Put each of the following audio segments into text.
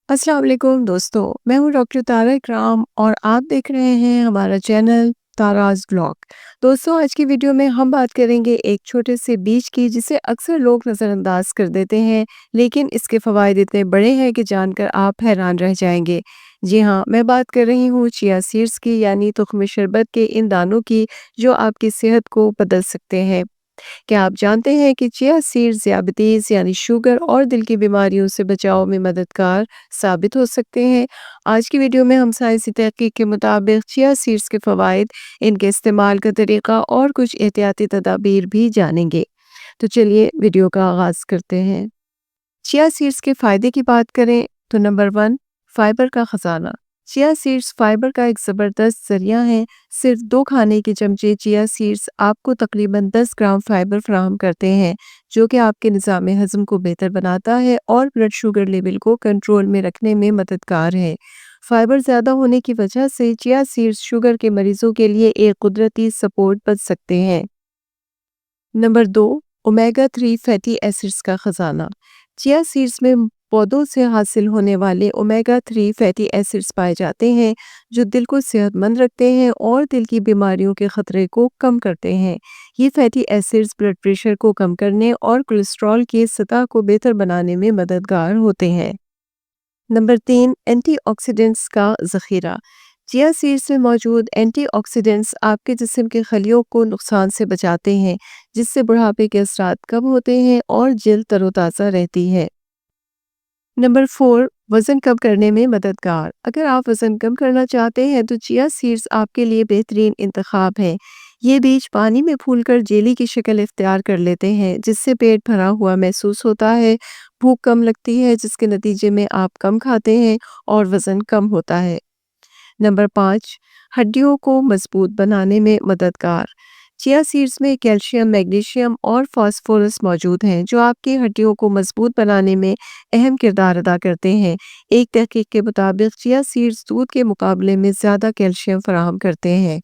अस्सलाम वालेकुम दोस्तों, मैं हूँ डॉक्टर तारा इकराम और आप देख रहे हैं हमारा चैनल ताराज व्लॉग। दोस्तों, आज की वीडियो में हम बात करेंगे एक छोटे से बीज की जिसे अक्सर लोग नज़रअंदाज कर देते हैं, लेकिन इसके फ़वाइद इतने बड़े हैं कि जानकर आप हैरान रह जाएंगे। जी हाँ, मैं बात कर रही हूँ चिया सीड्स की, यानी तुख्म शरबत के इन दानों की जो आपकी सेहत को बदल सकते हैं। क्या आप जानते हैं कि चिया सीड्स ज़ियादतीस यानी शुगर और दिल की बीमारियों से बचाव में मददगार साबित हो सकते हैं? आज की वीडियो में हम साइंसी तहकीक के मुताबिक चिया सीड्स के फ़वाइद, इनके इस्तेमाल का तरीका और कुछ एहतियाती तदाबीर भी जानेंगे। तो चलिए वीडियो का आगाज़ करते हैं। चिया सीड्स के फ़ायदे की बात करें तो नंबर 1, फाइबर का ख़जाना। चिया सीड्स फाइबर का एक ज़बरदस्त ज़रिया है। सिर्फ 2 खाने के चमचे चिया सीड्स आपको तकरीबन 10 ग्राम फाइबर फराहम करते हैं, जो कि आपके निज़ाम हज़म को बेहतर बनाता है और ब्लड शुगर लेवल को कंट्रोल में रखने में मददगार है। फाइबर ज़्यादा होने की वजह से चिया सीड्स शुगर के मरीज़ों के लिए एक कुदरती सपोर्ट बन सकते हैं। नंबर 2, ओमेगा 3 फैटी एसिड्स का खजाना। चिया सीड्स में पौधों से हासिल होने वाले ओमेगा 3 फैटी एसिड्स पाए जाते हैं, जो दिल को सेहतमंद रखते हैं और दिल की बीमारियों के खतरे को कम करते हैं। ये फैटी एसिड्स ब्लड प्रेशर को कम करने और कोलेस्ट्रॉल की सतह को बेहतर बनाने में मददगार होते हैं। नंबर 3, एंटीऑक्सीडेंट्स का ज़ख़ीरा। चिया सीड्स में मौजूद एंटीऑक्सीडेंट्स आपके जिस्म के खलियों को नुकसान से बचाते हैं, जिससे बुढ़ापे के असरात कम होते हैं और जल्द तरोताज़ा रहती है। नंबर 4, वज़न कम करने में मददगार। अगर आप वज़न कम करना चाहते हैं तो चिया सीड्स आपके लिए बेहतरीन इंतखाब है। ये बीज पानी में फूलकर जेली की शक्ल इख्तियार कर लेते हैं, जिससे पेट भरा हुआ महसूस होता है, भूख कम लगती है, जिसके नतीजे में आप कम खाते हैं और वज़न कम होता है। नंबर 5, हड्डियों को मजबूत बनाने में मददगार। चिया सीड्स में कैल्शियम, मैग्नीशियम और फास्फोरस मौजूद हैं, जो आपकी हड्डियों को मजबूत बनाने में अहम किरदार अदा करते हैं। एक तहकीक के मुताबिक चिया सीड्स दूध के मुकाबले में ज़्यादा कैल्शियम फराहम करते हैं।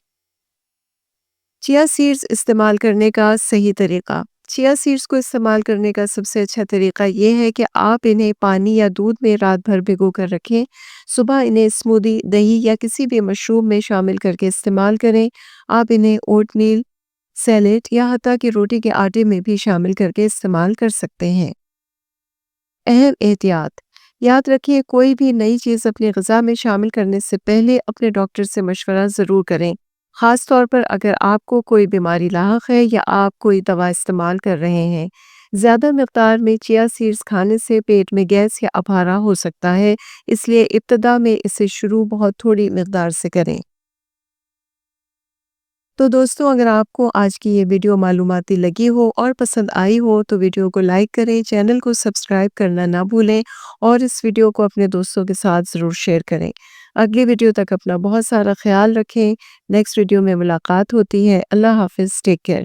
चिया सीड्स इस्तेमाल करने का सही तरीका। चिया सीड्स को इस्तेमाल करने का सबसे अच्छा तरीका ये है कि आप इन्हें पानी या दूध में रात भर भिगो कर रखें। सुबह इन्हें स्मूदी, दही या किसी भी मशरूब में शामिल करके इस्तेमाल करें। आप इन्हें ओटमील, सैलेड या हत्ता कि रोटी के आटे में भी शामिल करके इस्तेमाल कर सकते हैं। अहम एहतियात। याद रखिए, कोई भी नई चीज़ अपनी ग़िज़ा में शामिल करने से पहले अपने डॉक्टर से मशवरा ज़रूर करें। ख़ास तौर पर अगर आपको कोई बीमारी लाहक है या आप कोई दवा इस्तेमाल कर रहे हैं। ज़्यादा मिक़दार में चिया सीड्स खाने से पेट में गैस या अफारा हो सकता है, इसलिए इब्तिदा में इसे शुरू बहुत थोड़ी मिक़दार से करें। तो दोस्तों, अगर आपको आज की ये वीडियो मालूमाती लगी हो और पसंद आई हो तो वीडियो को लाइक करें, चैनल को सब्सक्राइब करना ना भूलें और इस वीडियो को अपने दोस्तों के साथ ज़रूर शेयर करें। अगली वीडियो तक अपना बहुत सारा ख्याल रखें। नेक्स्ट वीडियो में मुलाकात होती है। अल्लाह हाफ़िज़, टेक केयर।